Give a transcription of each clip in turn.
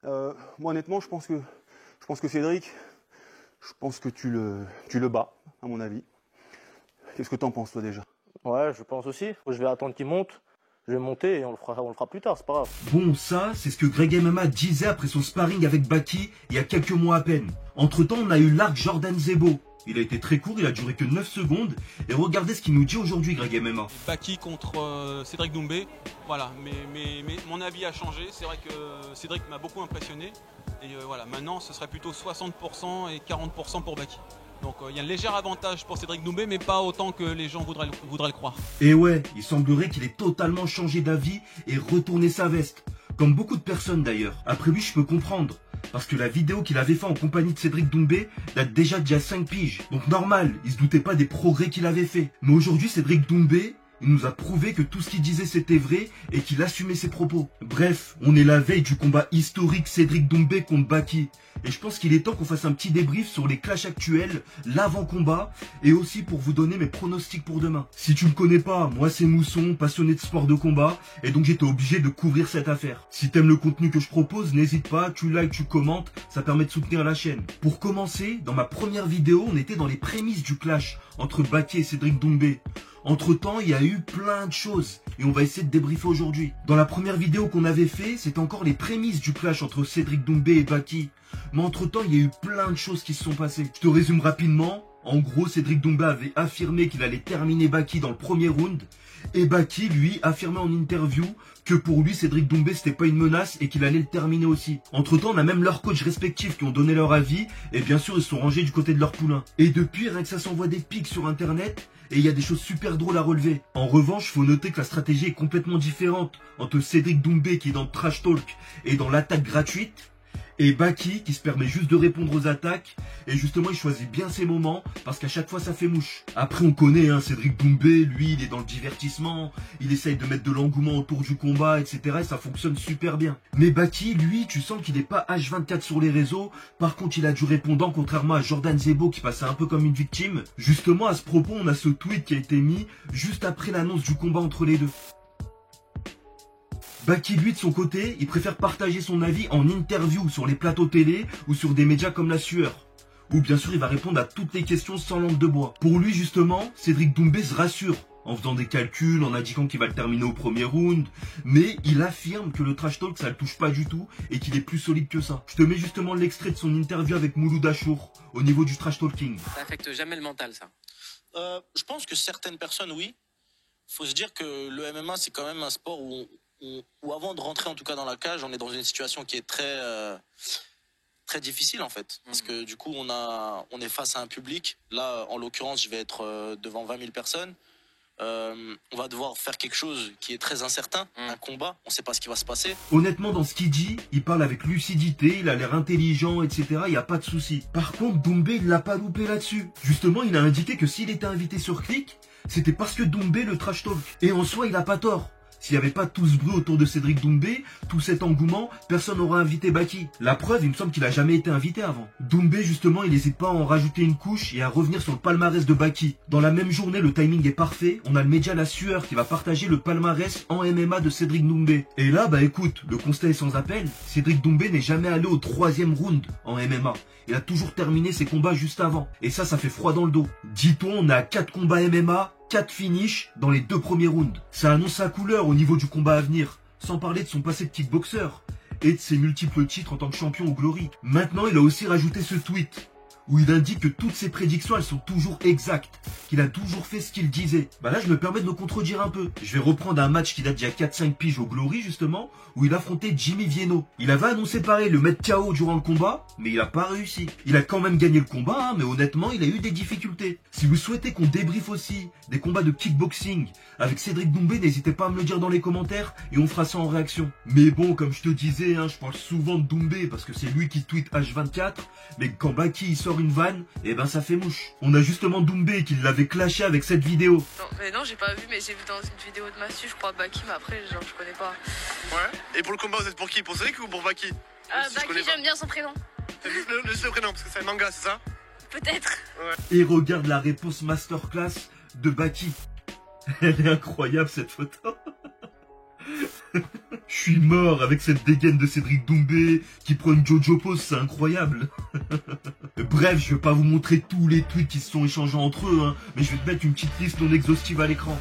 Moi honnêtement, je pense que Cédric, je pense que tu le bats, à mon avis. Qu'est-ce que t'en penses toi déjà? Ouais, je pense aussi. Je vais attendre qu'il monte. Je vais monter et on le fera plus tard, c'est pas grave. Bon, ça, c'est ce que Greg MMA disait après son sparring avec Baki il y a quelques mois à peine. Entre-temps, on a eu l'arc Jordan Zebo. Il a été très court, il a duré que 9 secondes. Et regardez ce qu'il nous dit aujourd'hui, Greg MMA. Baki contre Cédric Doumbé. Voilà, mais mon avis a changé. C'est vrai que Cédric m'a beaucoup impressionné. Et voilà, maintenant, ce serait plutôt 60% et 40% pour Baki. Donc il y a un léger avantage pour Cédric Doumbé, mais pas autant que les gens voudraient le croire. Et ouais, il semblerait qu'il ait totalement changé d'avis et retourné sa veste. Comme beaucoup de personnes d'ailleurs. Après lui, je peux comprendre. Parce que la vidéo qu'il avait fait en compagnie de Cédric Doumbé date déjà d'il y a 5 piges. Donc normal, il se doutait pas des progrès qu'il avait fait. Mais aujourd'hui, Cédric Doumbé, il nous a prouvé que tout ce qu'il disait c'était vrai et qu'il assumait ses propos. Bref, on est la veille du combat historique Cédric Doumbé contre Baki. Et je pense qu'il est temps qu'on fasse un petit débrief sur les clashs actuels, l'avant-combat, et aussi pour vous donner mes pronostics pour demain. Si tu me connais pas, moi c'est Mousson, passionné de sport de combat, et donc j'étais obligé de couvrir cette affaire. Si t'aimes le contenu que je propose, n'hésite pas, tu likes, tu commentes, ça permet de soutenir la chaîne. Pour commencer, dans ma première vidéo, on était dans les prémices du clash entre Baki et Cédric Doumbé. Entre temps, il y a eu plein de choses et on va essayer de débriefer aujourd'hui. Dans la première vidéo qu'on avait fait, c'était encore les prémices du clash entre Cédric Doumbé et Baki. Mais entre temps, il y a eu plein de choses qui se sont passées. Je te résume rapidement. En gros, Cédric Doumbé avait affirmé qu'il allait terminer Baki dans le premier round. Et Baki, lui, affirmait en interview que pour lui, Cédric Doumbé, c'était pas une menace et qu'il allait le terminer aussi. Entre temps, on a même leurs coachs respectifs qui ont donné leur avis. Et bien sûr, ils se sont rangés du côté de leur poulain. Et depuis, rien que ça s'envoie des pics sur Internet. Et il y a des choses super drôles à relever. En revanche, faut noter que la stratégie est complètement différente entre Cédric Doumbé qui est dans le trash talk et dans l'attaque gratuite. Et Baki qui se permet juste de répondre aux attaques. Et justement il choisit bien ses moments parce qu'à chaque fois ça fait mouche. Après on connaît Cédric Doumbé, lui il est dans le divertissement. Il essaye de mettre de l'engouement autour du combat, etc. Et ça fonctionne super bien. Mais Baki, lui, tu sens qu'il n'est pas H24 sur les réseaux. Par contre il a du répondant contrairement à Jordan Zebo qui passait un peu comme une victime. Justement à ce propos on a ce tweet qui a été mis juste après l'annonce du combat entre les deux. Baki, lui, de son côté, il préfère partager son avis en interview sur les plateaux télé ou sur des médias comme La Sueur. Ou bien sûr, il va répondre à toutes les questions sans langue de bois. Pour lui, justement, Cédric Doumbé se rassure en faisant des calculs, en indiquant qu'il va le terminer au premier round. Mais il affirme que le trash talk, ça le touche pas du tout et qu'il est plus solide que ça. Je te mets justement l'extrait de son interview avec Mouloud Achour au niveau du trash talking. Ça affecte jamais le mental, ça? Je pense que certaines personnes, oui. Faut se dire que le MMA, c'est quand même un sport où avant de rentrer en tout cas dans la cage, on est dans une situation qui est très difficile en fait. Parce que du coup, on est face à un public. Là, en l'occurrence, je vais être devant 20 000 personnes. On va devoir faire quelque chose qui est très incertain, un combat, on ne sait pas ce qui va se passer. Honnêtement, dans ce qu'il dit, il parle avec lucidité, il a l'air intelligent, etc. Il n'y a pas de souci. Par contre, Doumbé, il l'a pas loupé là-dessus. Justement, il a indiqué que s'il était invité sur Click, c'était parce que Doumbé le trash talk. Et en soi, il a pas tort. S'il n'y avait pas tout ce bruit autour de Cédric Doumbé, tout cet engouement, personne n'aurait invité Baki. La preuve, il me semble qu'il a jamais été invité avant. Doumbé, justement, il n'hésite pas à en rajouter une couche et à revenir sur le palmarès de Baki. Dans la même journée, le timing est parfait. On a le média La Sueur qui va partager le palmarès en MMA de Cédric Doumbé. Et là, bah écoute, le constat est sans appel. Cédric Doumbé n'est jamais allé au 3e round en MMA. Il a toujours terminé ses combats juste avant. Et ça fait froid dans le dos. Dit-on, on a 4 combats MMA, 4 finishes dans les 2 premiers rounds. Ça annonce sa couleur au niveau du combat à venir, sans parler de son passé de kickboxer et de ses multiples titres en tant que champion au Glory. Maintenant, il a aussi rajouté ce tweet où il indique que toutes ses prédictions, elles sont toujours exactes, qu'il a toujours fait ce qu'il disait. Bah là, je me permets de me contredire un peu. Je vais reprendre un match qui date d'il y a 4-5 piges au Glory, justement, où il affrontait Jimmy Vienno. Il avait annoncé pareil, le mettre KO durant le combat, mais il a pas réussi. Il a quand même gagné le combat, mais honnêtement, il a eu des difficultés. Si vous souhaitez qu'on débriefe aussi des combats de kickboxing avec Cédric Doumbé, n'hésitez pas à me le dire dans les commentaires et on fera ça en réaction. Mais bon, comme je te disais, je parle souvent de Doumbé parce que c'est lui qui tweet H24, mais quand Baki il sort une vanne, et ben ça fait mouche. On a justement Doumbé qui l'avait clashé avec cette vidéo. Non, j'ai pas vu, mais j'ai vu dans une vidéo de Massu, je crois, Baki, mais après, genre, je connais pas. Ouais. Et pour le combat, vous êtes pour qui? Pour Cédric ou pour Baki? Baki, j'aime bien son prénom. Le prénom, parce que c'est un manga, c'est ça? Peut-être. Ouais. Et regarde la réponse masterclass de Baki. Elle est incroyable cette photo. Je suis mort avec cette dégaine de Cédric Doumbé qui prend une Jojo pose, c'est incroyable. Bref, je vais pas vous montrer tous les tweets qui se sont échangés entre eux, hein, mais je vais te mettre une petite liste non exhaustive à l'écran.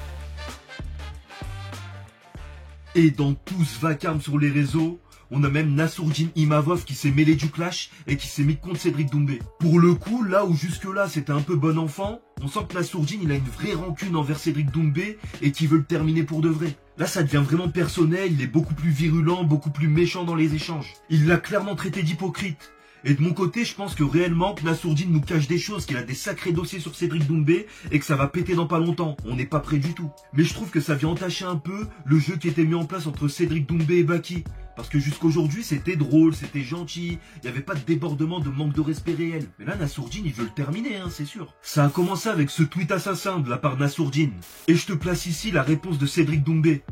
Et dans tout ce vacarme sur les réseaux, on a même Nassourdine Imavov qui s'est mêlé du clash et qui s'est mis contre Cédric Doumbé. Pour le coup, là où jusque-là c'était un peu bon enfant, on sent que Nassourdine il a une vraie rancune envers Cédric Doumbé et qu'il veut le terminer pour de vrai. Là ça devient vraiment personnel, il est beaucoup plus virulent, beaucoup plus méchant dans les échanges. Il l'a clairement traité d'hypocrite. Et de mon côté, je pense que réellement que Nassourdine nous cache des choses, qu'il a des sacrés dossiers sur Cédric Doumbé et que ça va péter dans pas longtemps. On n'est pas prêt du tout. Mais je trouve que ça vient entacher un peu le jeu qui était mis en place entre Cédric Doumbé et Baki. Parce que jusqu'aujourd'hui, c'était drôle, c'était gentil, il n'y avait pas de débordement, de manque de respect réel. Mais là, Nassourdine, il veut le terminer, hein, c'est sûr. Ça a commencé avec ce tweet assassin de la part de Nassourdine. Et je te place ici la réponse de Cédric Doumbé.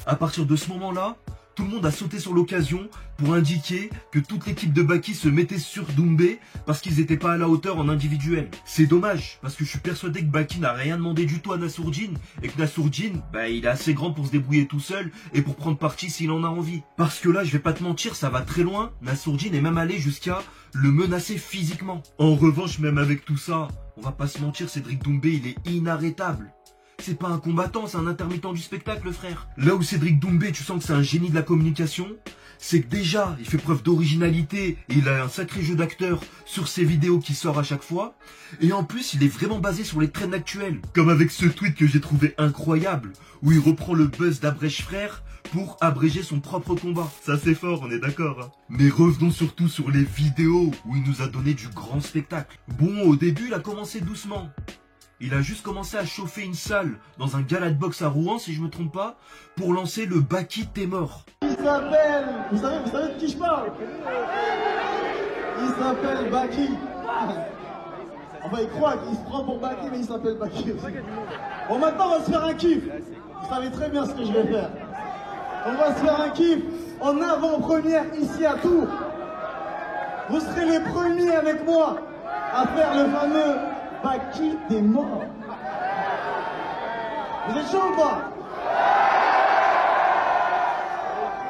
À partir de ce moment-là, tout le monde a sauté sur l'occasion pour indiquer que toute l'équipe de Baki se mettait sur Doumbé parce qu'ils n'étaient pas à la hauteur en individuel. C'est dommage, parce que je suis persuadé que Baki n'a rien demandé du tout à Nassourdine et que Nassourdine, il est assez grand pour se débrouiller tout seul et pour prendre parti s'il en a envie. Parce que là, je vais pas te mentir, ça va très loin. Nassourdine est même allé jusqu'à le menacer physiquement. En revanche, même avec tout ça, on va pas se mentir, Cédric Doumbé, il est inarrêtable. C'est pas un combattant, c'est un intermittent du spectacle, frère. Là où Cédric Doumbé, tu sens que c'est un génie de la communication, c'est que déjà, il fait preuve d'originalité et il a un sacré jeu d'acteur sur ses vidéos qui sort à chaque fois. Et en plus, il est vraiment basé sur les trends actuels. Comme avec ce tweet que j'ai trouvé incroyable, où il reprend le buzz d'Abrèche Frère pour abréger son propre combat. Ça c'est fort, on est d'accord, hein. Mais revenons surtout sur les vidéos où il nous a donné du grand spectacle. Bon, au début, il a commencé doucement. Il a juste commencé à chauffer une salle dans un gala de boxe à Rouen, si je me trompe pas, pour lancer le Baki t'es mort. Il s'appelle, vous savez de qui je parle? Il s'appelle Baki. Enfin, il croit qu'il se prend pour Baki, mais il s'appelle Baki aussi. Bon, maintenant, on va se faire un kiff. Vous savez très bien ce que je vais faire. On va se faire un kiff en avant-première ici à Tours. Vous serez les premiers avec moi à faire le fameux Baki t'es mort. Vous êtes chaud ou pas?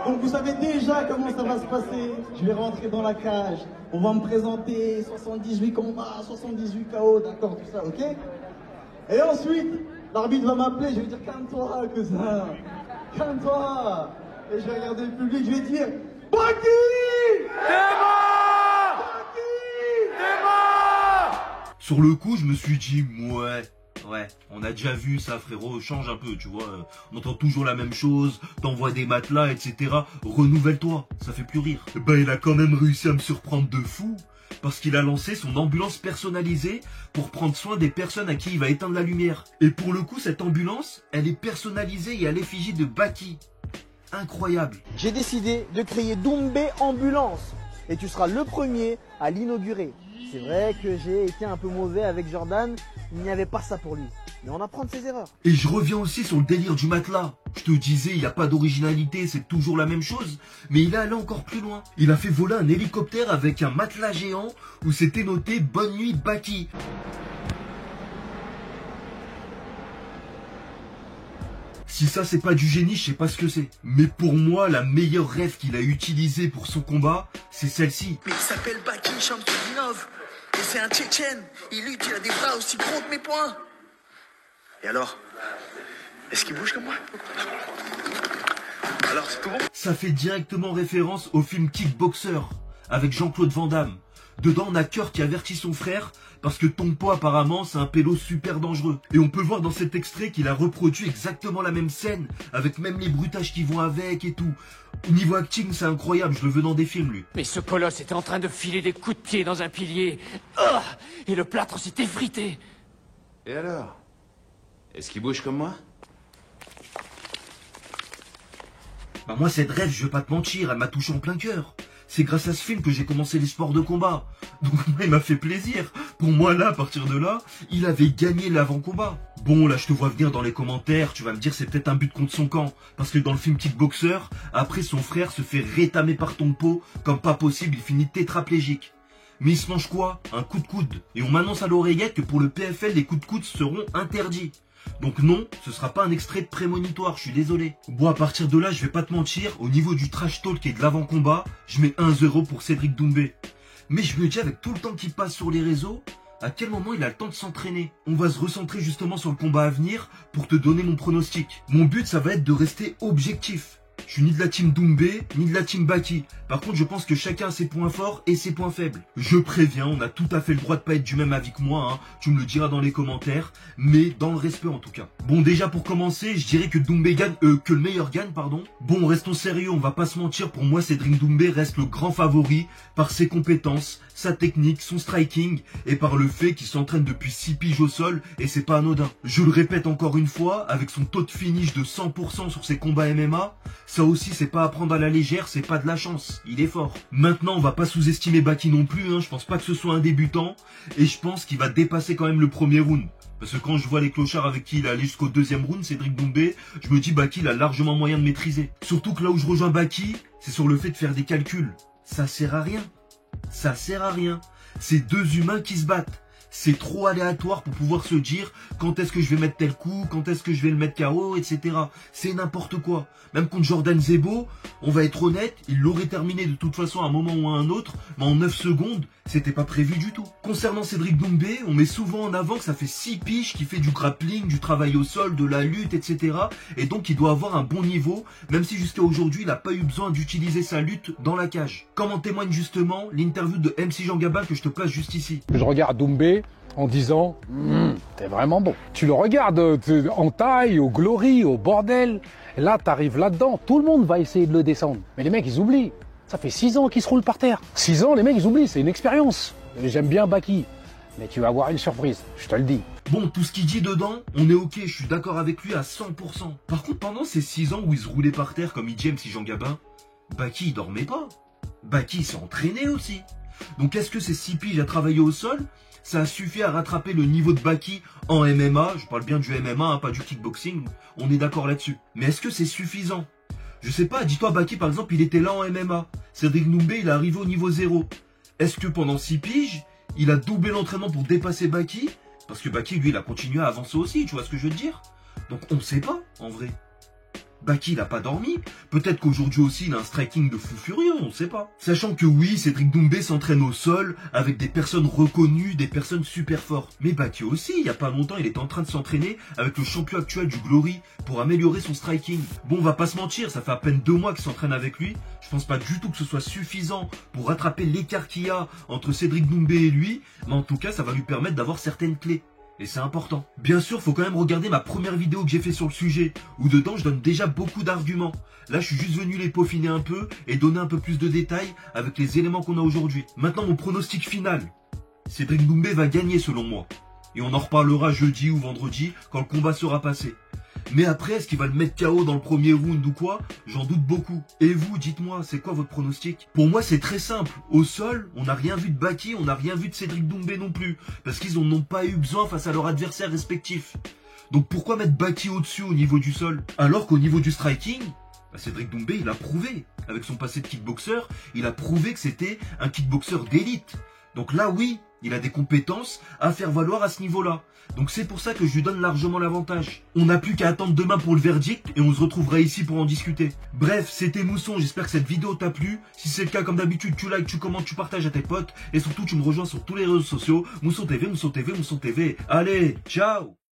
Donc vous savez déjà comment ça va se passer. Je vais rentrer dans la cage. On va me présenter 78 combats, 78 KO, d'accord, tout ça, ok? Et ensuite, l'arbitre va m'appeler, je vais dire calme-toi, cousin. Calme-toi. Et je vais regarder le public, je vais dire Baki t'es mort. Baki t'es mort. Sur le coup, je me suis dit, ouais, on a déjà vu ça, frérot, change un peu, tu vois. On entend toujours la même chose, t'envoies des matelas, etc. Renouvelle-toi, ça fait plus rire. Il a quand même réussi à me surprendre de fou, parce qu'il a lancé son ambulance personnalisée pour prendre soin des personnes à qui il va éteindre la lumière. Et pour le coup, cette ambulance, elle est personnalisée et à l'effigie de Baki. Incroyable. J'ai décidé de créer Doumbé Ambulance, et tu seras le premier à l'inaugurer. C'est vrai que j'ai été un peu mauvais avec Jordan, il n'y avait pas ça pour lui. Mais on apprend de ses erreurs. Et je reviens aussi sur le délire du matelas. Je te disais, il n'y a pas d'originalité, c'est toujours la même chose. Mais il est allé encore plus loin. Il a fait voler un hélicoptère avec un matelas géant où c'était noté « Bonne nuit Baki ». Si ça c'est pas du génie, je sais pas ce que c'est. Mais pour moi, la meilleure rêve qu'il a utilisée pour son combat, c'est celle-ci. Mais il s'appelle Baki Shamsudinov. Et c'est un Tchétchène. Il lutte, il a des bras aussi gros que mes poings. Et alors? Est-ce qu'il bouge comme moi? Alors c'est tout bon? Ça fait directement référence au film Kickboxer avec Jean-Claude Van Damme. Dedans, on a Cœur qui avertit son frère parce que Tompo apparemment c'est un pélo super dangereux. Et on peut voir dans cet extrait qu'il a reproduit exactement la même scène avec même les bruitages qui vont avec et tout. Au niveau acting, c'est incroyable, je le veux dans des films lui. Mais ce colosse était en train de filer des coups de pied dans un pilier. Oh, et le plâtre s'est effrité. Et alors? Est-ce qu'il bouge comme moi? Moi cette rêve, je vais pas te mentir, elle m'a touché en plein cœur. C'est grâce à ce film que j'ai commencé les sports de combat. Donc il m'a fait plaisir. Pour moi là, à partir de là, il avait gagné l'avant-combat. Bon là je te vois venir dans les commentaires, tu vas me dire c'est peut-être un but contre son camp. Parce que dans le film Kickboxer, après son frère se fait rétamer par Tompo, comme pas possible, il finit tétraplégique. Mais il se mange quoi? Un coup de coude. Et on m'annonce à l'oreillette que pour le PFL, les coups de coude seront interdits. Donc non, ce sera pas un extrait de prémonitoire, je suis désolé. Bon, à partir de là, je vais pas te mentir, au niveau du trash talk et de l'avant-combat, je mets 1-0 pour Cédric Doumbé. Mais je me dis, avec tout le temps qu'il passe sur les réseaux, à quel moment il a le temps de s'entraîner? On va se recentrer justement sur le combat à venir pour te donner mon pronostic. Mon but, ça va être de rester objectif. Je suis ni de la team Doumbé, ni de la team Baki. Par contre, je pense que chacun a ses points forts et ses points faibles. Je préviens, on a tout à fait le droit de pas être du même avis que moi, hein. Tu me le diras dans les commentaires, mais dans le respect en tout cas. Bon, déjà pour commencer, je dirais que Doumbé gagne, que le meilleur gagne, pardon. Bon, restons sérieux, on va pas se mentir, pour moi, Cédric Doumbé reste le grand favori par ses compétences, sa technique, son striking et par le fait qu'il s'entraîne depuis 6 piges au sol et c'est pas anodin. Je le répète encore une fois, avec son taux de finish de 100% sur ses combats MMA, ça aussi c'est pas à prendre à la légère, c'est pas de la chance, il est fort. Maintenant on va pas sous-estimer Baki non plus, hein. Je pense pas que ce soit un débutant et je pense qu'il va dépasser quand même le premier round. Parce que quand je vois les clochards avec qui il est allé jusqu'au deuxième round, Cédric Doumbé, je me dis Baki il a largement moyen de maîtriser. Surtout que là où je rejoins Baki, c'est sur le fait de faire des calculs. Ça sert à rien. Ça sert à rien. C'est deux humains qui se battent. C'est trop aléatoire pour pouvoir se dire quand est-ce que je vais mettre tel coup, quand est-ce que je vais le mettre KO, etc. C'est n'importe quoi. Même contre Jordan Zebo, on va être honnête, il l'aurait terminé de toute façon à un moment ou à un autre, mais en 9 secondes, c'était pas prévu du tout. Concernant Cédric Doumbé, on met souvent en avant que ça fait 6 piges qu'il fait du grappling, du travail au sol, de la lutte, etc. Et donc il doit avoir un bon niveau, même si jusqu'à aujourd'hui il n'a pas eu besoin d'utiliser sa lutte dans la cage. Comme en témoigne justement l'interview de MC Jean Gabin que je te place juste ici. Je regarde Doumbé en disant t'es vraiment bon. Tu le regardes en taille, au glory, au bordel. Et là, t'arrives là-dedans, tout le monde va essayer de le descendre. Mais les mecs, ils oublient. Ça fait 6 ans qu'ils se roulent par terre. 6 ans, les mecs, ils oublient, c'est une expérience. J'aime bien Baki, mais tu vas avoir une surprise, je te le dis. Bon, tout ce qu'il dit dedans, on est ok, je suis d'accord avec lui à 100%. Par contre, pendant ces 6 ans où il se roulait par terre comme il dit MC Jean Gabin, Baki, il dormait pas. Baki, il s'est entraîné aussi. Donc est-ce que ces 6 piges à travailler au sol, ça a suffi à rattraper le niveau de Baki en MMA? Je parle bien du MMA, hein, pas du kickboxing, on est d'accord là-dessus. Mais est-ce que c'est suffisant? Je sais pas, dis-toi Baki par exemple, il était là en MMA. Cédric Doumbé, il est arrivé au niveau 0. Est-ce que pendant 6 piges, il a doublé l'entraînement pour dépasser Baki? Parce que Baki, lui, il a continué à avancer aussi, tu vois ce que je veux te dire? Donc on ne sait pas, en vrai. Baki, il a pas dormi. Peut-être qu'aujourd'hui aussi, il a un striking de fou furieux, on sait pas. Sachant que oui, Cédric Doumbé s'entraîne au sol avec des personnes reconnues, des personnes super fortes. Mais Baki aussi, il y a pas longtemps, il était en train de s'entraîner avec le champion actuel du Glory pour améliorer son striking. Bon, on va pas se mentir, ça fait à peine 2 mois qu'il s'entraîne avec lui. Je pense pas du tout que ce soit suffisant pour rattraper l'écart qu'il y a entre Cédric Doumbé et lui, mais en tout cas, ça va lui permettre d'avoir certaines clés. Et c'est important. Bien sûr, faut quand même regarder ma première vidéo que j'ai fait sur le sujet, où dedans je donne déjà beaucoup d'arguments. Là, je suis juste venu les peaufiner un peu et donner un peu plus de détails avec les éléments qu'on a aujourd'hui. Maintenant, mon pronostic final. Cédric Doumbé va gagner selon moi. Et on en reparlera jeudi ou vendredi quand le combat sera passé. Mais après, est-ce qu'il va le mettre KO dans le premier round ou quoi? J'en doute beaucoup. Et vous, dites-moi, c'est quoi votre pronostic? Pour moi, c'est très simple. Au sol, on n'a rien vu de Baki, on n'a rien vu de Cédric Doumbé non plus. Parce qu'ils n'en ont pas eu besoin face à leurs adversaires respectifs. Donc pourquoi mettre Baki au-dessus au niveau du sol? Alors qu'au niveau du striking, Cédric Doumbé, il a prouvé. Avec son passé de kickboxer, il a prouvé que c'était un kickboxer d'élite. Donc là, oui, il a des compétences à faire valoir à ce niveau-là. Donc c'est pour ça que je lui donne largement l'avantage. On n'a plus qu'à attendre demain pour le verdict et on se retrouvera ici pour en discuter. Bref, c'était Mousson, j'espère que cette vidéo t'a plu. Si c'est le cas, comme d'habitude, tu likes, tu commentes, tu partages à tes potes. Et surtout, tu me rejoins sur tous les réseaux sociaux. Mousson TV, Mousson TV, Mousson TV. Allez, ciao!